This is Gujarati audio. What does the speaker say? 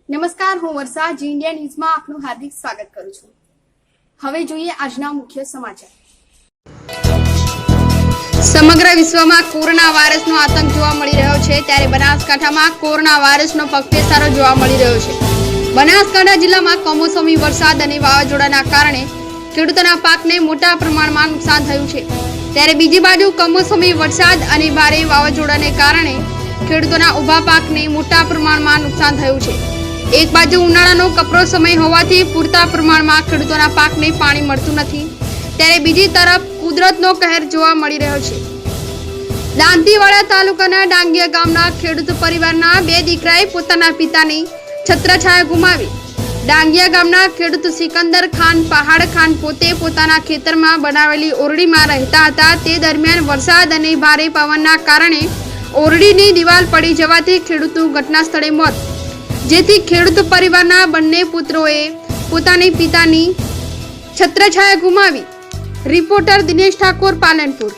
નમસ્કાર, હું વર્ષા જી ઇન્ડિયા ન્યૂઝમાં આપનું હાર્દિક સ્વાગત કરું છું। હવે જોઈએ આજના મુખ્ય સમાચાર। સમગ્ર વિશ્વમાં કોરોના વાયરસનો આતંક જોવા મળી રહ્યો છે, ત્યારે બનાસકાંઠામાં કોરોના વાયરસનો પગપેસારો જોવા મળી રહ્યો છે। બનાસકાંઠા જિલ્લામાં કમોસમી વરસાદ અને વાવાઝોડાના કારણે ખેડૂતોના પાકને મોટા પ્રમાણમાં નુકસાન થયું છે, ત્યારે બીજી બાજુ કમોસમી વરસાદ અને ભારે વાવાઝોડાને કારણે ખેડૂતોના ઊભા પાકને મોટા પ્રમાણમાં નુકસાન થયું છે। એક બાજુ ઉનાળાનો કપરો સમય હોવાથી પૂરતા પ્રમાણમાં ખેડૂતોના પાકને પાણી મળતું નથી, ત્યારે બીજી તરફ કુદરતનો કહેર જોવા મળી રહ્યો છે। દાંતીવાડા તાલુકાના ડાંગિયા ગામના ખેડૂત પરિવારના 2 દીકરાએ પોતાના પિતાની છત્રછાયા ગુમાવી। ડાંગિયા ગામના ખેડૂત સિકંદર ખાન પહાડ ખાન પોતે પોતાના ખેતરમાં બનાવેલી ઓરડીમાં રહેતા હતા। તે દરમિયાન વરસાદ અને ભારે પવનના કારણે ઓરડીની દિવાલ પડી જવાથી ખેડૂતનું ઘટના સ્થળે મોત, જેથી ખેડૂત પરિવારના બંને પુત્રોએ પોતાની પિતાની છત્રછાયા ગુમાવી। રિપોર્ટર દિનેશ ઠાકોર, પાલનપુર।